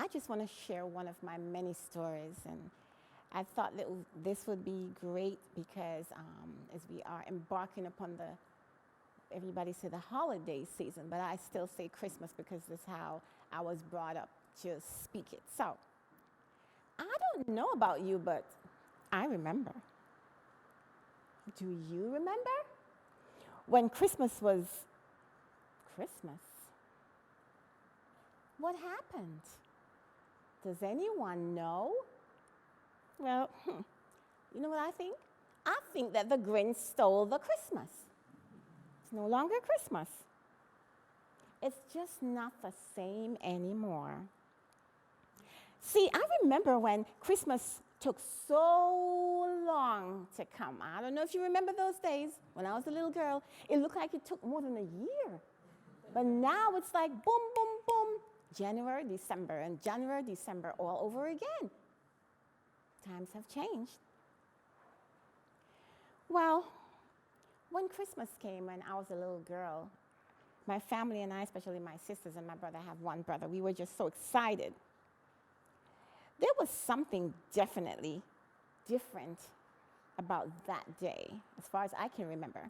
I just want to share one of my many stories, and I thought that this would be great because as we are embarking upon everybody say the holiday season, but I still say Christmas because this is how I was brought up to speak it. So, I don't know about you, but I remember. Do you remember? When Christmas was Christmas, what happened? Does anyone know? Well, you know what I think? I think that the Grinch stole the Christmas. It's no longer Christmas. It's just not the same anymore. See, I remember when Christmas took so long to come. I don't know if you remember those days when I was a little girl. It looked like it took more than a year. But now it's like boom, boom, boom. January, December, and January, December all over again. Times have changed. Well, when Christmas came and I was a little girl, my family and I, especially my sisters and my brother, I have one brother, we were just so excited. There was something definitely different about that day, as far as I can remember.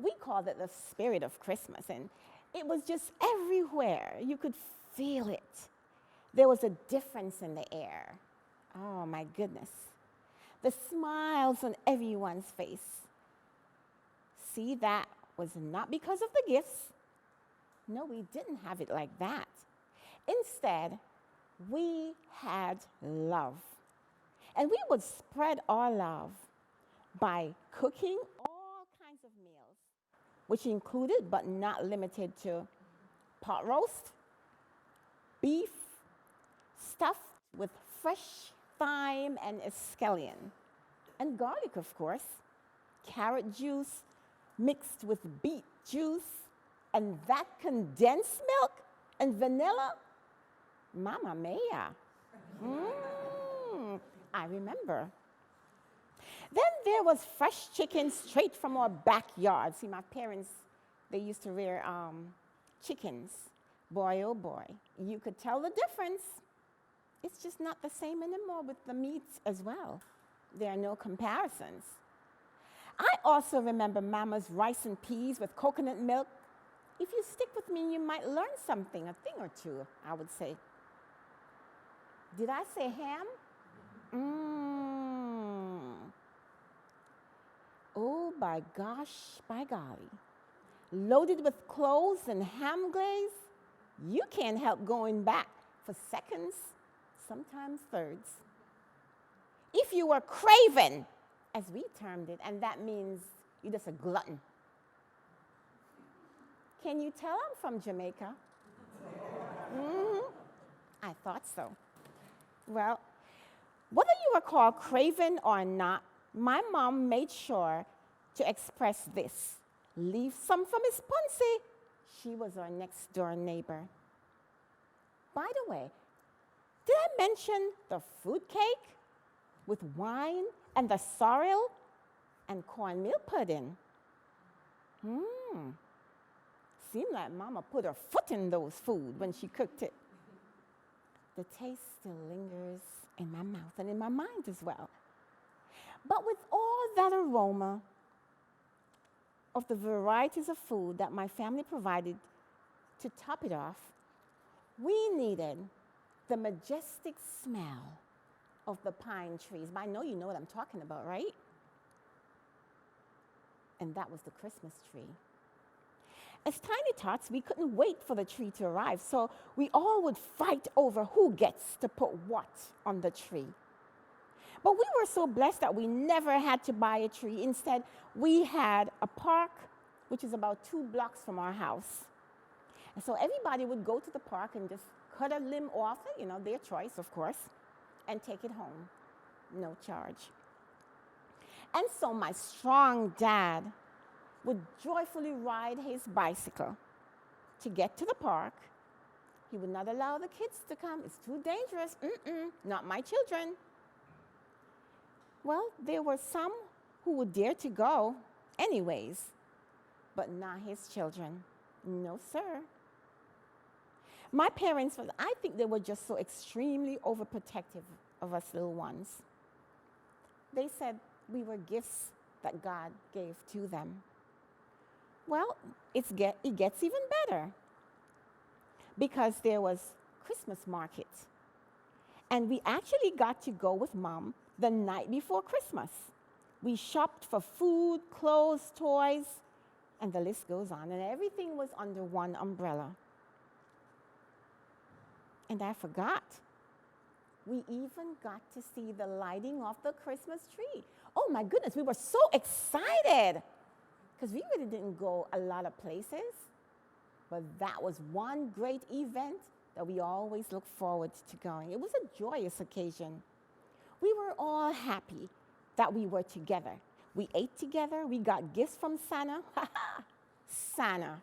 We called it the spirit of Christmas, and it was just everywhere. You could feel it. There was a difference in the air. Oh, my goodness. The smiles on everyone's face. See, that was not because of the gifts. No, we didn't have it like that. Instead, we had love. And we would spread our love by cooking all kinds of meals, which included but not limited to pot roast, beef, stuffed with fresh thyme and escallion, and garlic, of course, carrot juice mixed with beet juice, and that condensed milk and vanilla. Mamma mia. I remember. Then there was fresh chicken straight from our backyard. See, my parents, they used to rear chickens. Boy, oh boy, you could tell the difference. It's just not the same anymore with the meats as well. There are no comparisons. I also remember Mama's rice and peas with coconut milk. If you stick with me, you might learn something, a thing or two, I would say. Did I say ham? Oh, by gosh, by golly. Loaded with cloves and ham glaze, you can't help going back for seconds, sometimes thirds. If you were craven, as we termed it, and that means you're just a glutton. Can you tell I'm from Jamaica? I thought so. Well, whether you were called craven or not, my mom made sure to express this. Leave some for Miss Ponce. She was our next door neighbor. By the way, did I mention the fruit cake with wine and the sorrel and cornmeal pudding? Seemed like Mama put her foot in those food when she cooked it. The taste still lingers in my mouth and in my mind as well. But with all that aroma of the varieties of food that my family provided to top it off, we needed the majestic smell of the pine trees. I know you know what I'm talking about, right? And that was the Christmas tree. As tiny tots, we couldn't wait for the tree to arrive, so we all would fight over who gets to put what on the tree. But we were so blessed that we never had to buy a tree. Instead, we had a park, which is about 2 blocks from our house. And so everybody would go to the park and just cut a limb off, their choice, of course, and take it home. No charge. And so my strong dad would joyfully ride his bicycle to get to the park. He would not allow the kids to come. It's too dangerous. Not my children. Well, there were some who would dare to go anyways, but not his children. No, sir. My parents, I think they were just so extremely overprotective of us little ones. They said we were gifts that God gave to them. Well, it gets even better because there was Christmas market. And we actually got to go with Mom the night before Christmas. We shopped for food, clothes, toys, and the list goes on. And everything was under one umbrella. And I forgot. We even got to see the lighting of the Christmas tree. Oh my goodness, we were so excited because we really didn't go a lot of places. But that was one great event that we always look forward to going. It was a joyous occasion. We were all happy that we were together. We ate together. We got gifts from Santa. Santa.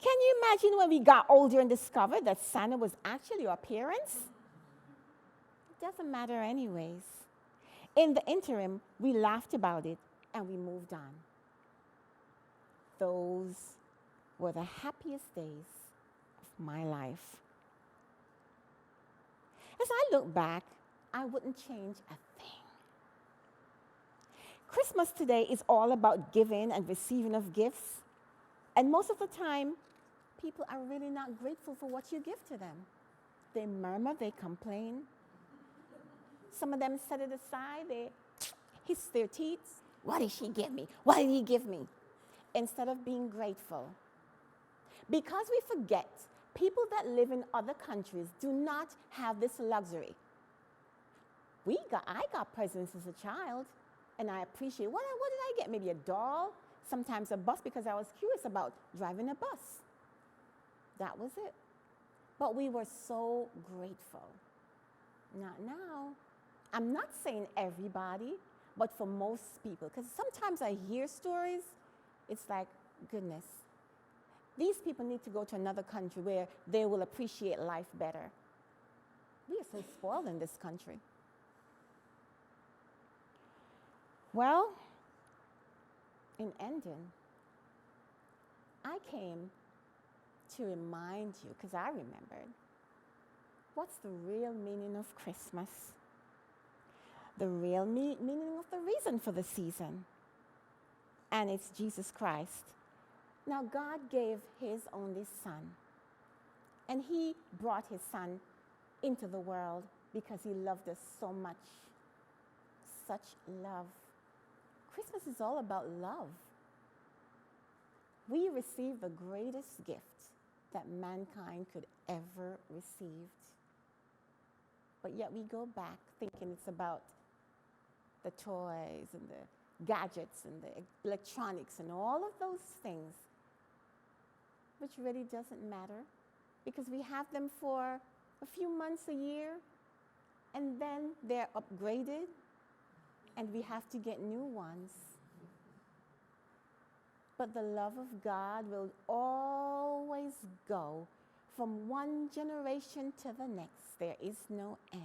Can you imagine when we got older and discovered that Santa was actually our parents? It doesn't matter anyways. In the interim, we laughed about it and we moved on. Those were the happiest days of my life. As I look back, I wouldn't change a thing. Christmas today is all about giving and receiving of gifts. And most of the time, people are really not grateful for what you give to them. They murmur, they complain. Some of them set it aside, they hiss their teeth. What did she give me? What did he give me? Instead of being grateful. Because we forget, people that live in other countries do not have this luxury. I got presents as a child, and I appreciate, what did I get? Maybe a doll, sometimes a bus, because I was curious about driving a bus. That was it. But we were so grateful. Not now. I'm not saying everybody, but for most people. Because sometimes I hear stories, it's like, goodness, these people need to go to another country where they will appreciate life better. We are so spoiled in this country. Well, in ending, I came to remind you, because I remembered, what's the real meaning of Christmas? The real meaning of the reason for the season. And it's Jesus Christ. Now, God gave his only Son. And he brought his Son into the world because he loved us so much. Such love. Christmas is all about love. We receive the greatest gift that mankind could ever receive. But yet we go back thinking it's about the toys and the gadgets and the electronics and all of those things, which really doesn't matter because we have them for a few months a year and then they're upgraded and we have to get new ones. But the love of God will always go from one generation to the next. There is no end.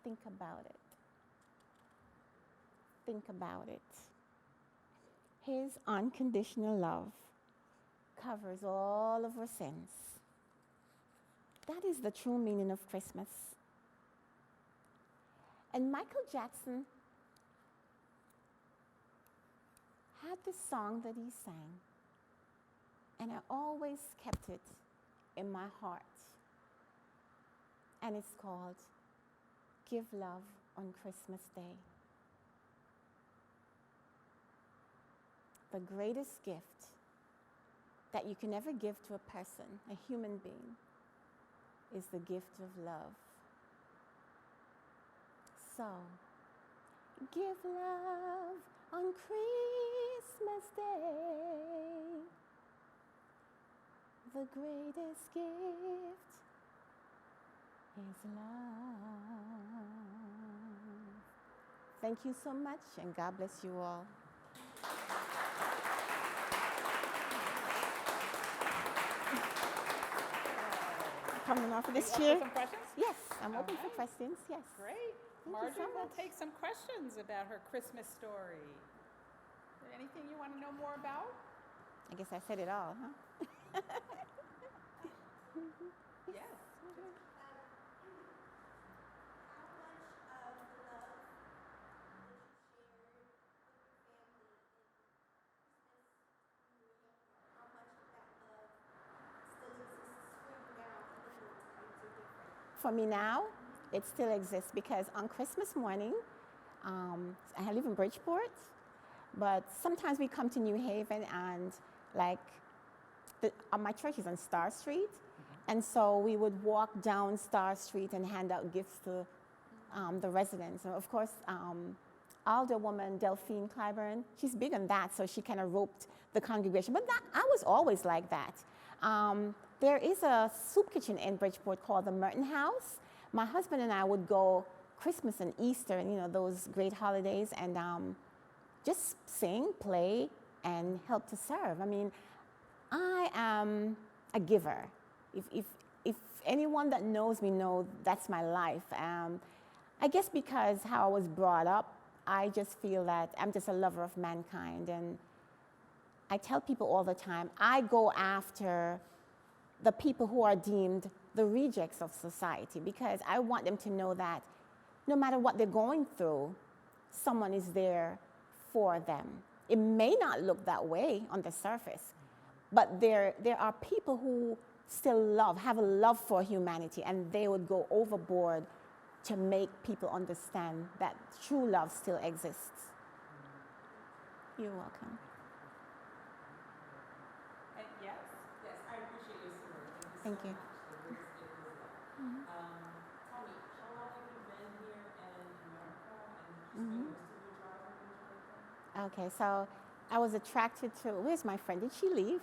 Think about it. Think about it. His unconditional love covers all of our sins. That is the true meaning of Christmas. And Michael Jackson had this song that he sang, and I always kept it in my heart. And it's called Give Love on Christmas Day. The greatest gift that you can ever give to a person, a human being, is the gift of love. So, give love on Christmas Day. The greatest gift is love. Thank you so much, and God bless you all. Coming off of this chair. Some questions? Yes, I'm open for questions. Yes. Great. Marjorie will take some questions about her Christmas story. Is there anything you want to know more about? I guess I said it all, huh? Yes. For me now, it still exists because on Christmas morning, I live in Bridgeport, but sometimes we come to New Haven and like my church is on Star Street, and so we would walk down Star Street and hand out gifts to the residents. And of course, Alderwoman Delphine Clyburn, she's big on that, so she kind of roped the congregation. But I was always like that. There is a soup kitchen in Bridgeport called the Merton House. My husband and I would go Christmas and Easter and, you know, those great holidays and just sing, play, and help to serve. I mean, I am a giver. If anyone that knows me knows that's my life. I guess because how I was brought up, I just feel that I'm just a lover of mankind. And I tell people all the time, I go after the people who are deemed the rejects of society because I want them to know that no matter what they're going through, someone is there for them. It may not look that way on the surface, but there are people who still have a love for humanity, and they would go overboard to make people understand that true love still exists. You're welcome. Yes? Yes, I appreciate your story. Thank you. Tell me, how long have you been here in America, and most of your childhood in Jamaica? Okay, so I was attracted to, where's my friend? Did she leave?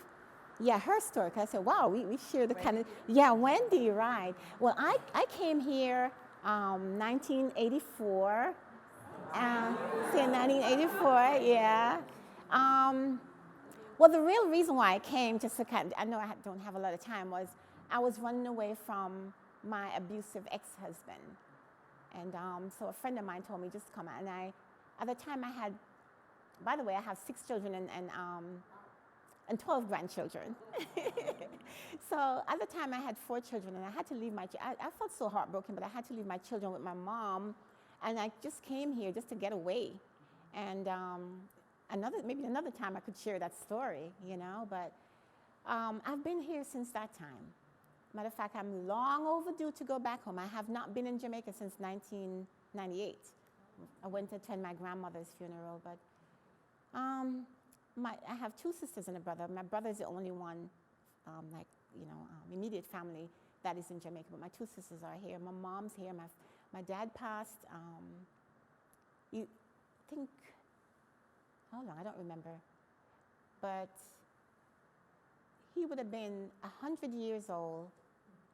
Yeah, her story. 'Cause I said, wow, we share the kind of, yeah, Wendy, right. Well, I came here 1984. Say 1984, yeah. Well, the real reason why I came, just to kind of, I know I don't have a lot of time, was I was running away from my abusive ex-husband. And so a friend of mine told me, just come out. And at the time I had, by the way, I have 6 children and 12 grandchildren. So at the time I had 4 children, and I had to leave I felt so heartbroken, but I had to leave my children with my mom, and I just came here just to get away. And maybe another time I could share that story, you know, but I've been here since that time. Matter of fact, I'm long overdue to go back home. I have not been in Jamaica since 1998. I went to attend my grandmother's funeral, but I have 2 sisters and a brother. My brother is the only one, immediate family that is in Jamaica, but my 2 sisters are here. My mom's here. My dad passed, how long? I don't remember. But he would have been 100 years old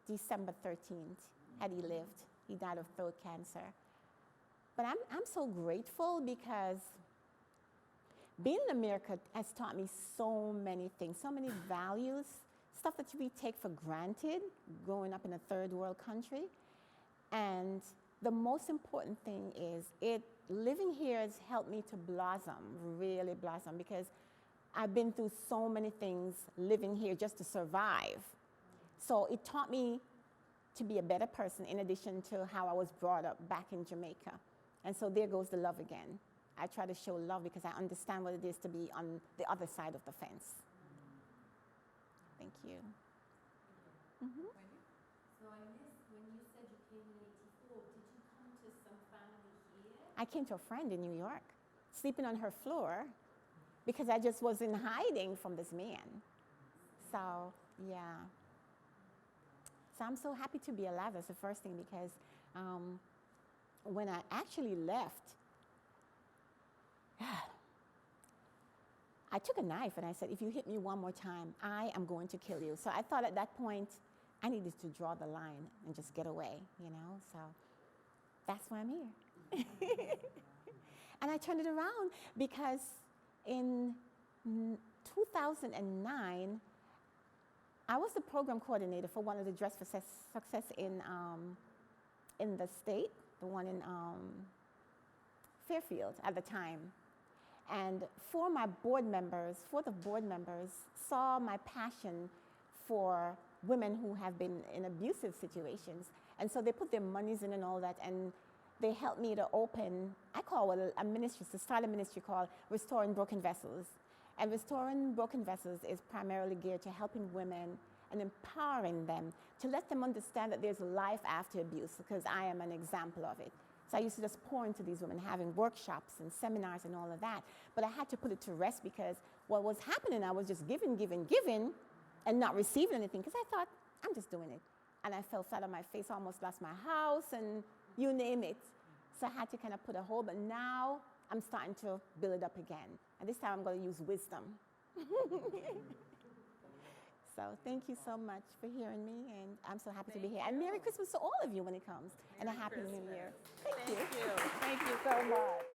December 13th had he lived. He died of throat cancer. But I'm so grateful because being in America has taught me so many things, so many values, stuff that we take for granted growing up in a third world country. And the most important thing is living here has helped me to blossom, really blossom, because I've been through so many things living here just to survive. So it taught me to be a better person in addition to how I was brought up back in Jamaica. And so there goes the love again. I try to show love because I understand what it is to be on the other side of the fence. Thank you. Mm-hmm. So I missed when you said you came in 84. Did you come to some family here? I came to a friend in New York, sleeping on her floor because I just was in hiding from this man. So, yeah. So I'm so happy to be alive. That's the first thing, because when I actually left, I took a knife and I said, if you hit me one more time, I am going to kill you. So I thought at that point, I needed to draw the line and just get away, you know? So that's why I'm here. And I turned it around because in 2009, I was the program coordinator for one of the Dress for Success in the state, the one in Fairfield at the time. And And for my board members, saw my passion for women who have been in abusive situations. And so they put their monies in and all that, and they helped me to open, I call it a ministry, to start a ministry called Restoring Broken Vessels. And Restoring Broken Vessels is primarily geared to helping women and empowering them to let them understand that there's life after abuse, because I am an example of it. So I used to just pour into these women, having workshops and seminars and all of that. But I had to put it to rest because what was happening, I was just giving, and not receiving anything, because I thought, I'm just doing it. And I fell flat on my face, almost lost my house, and you name it. So I had to kind of put a hold, but now I'm starting to build it up again. And this time I'm going to use wisdom. So thank you so much for hearing me, and I'm so happy to be here. And Merry Christmas to all of you when it comes, and a Happy New Year. Thank you. Thank you so much.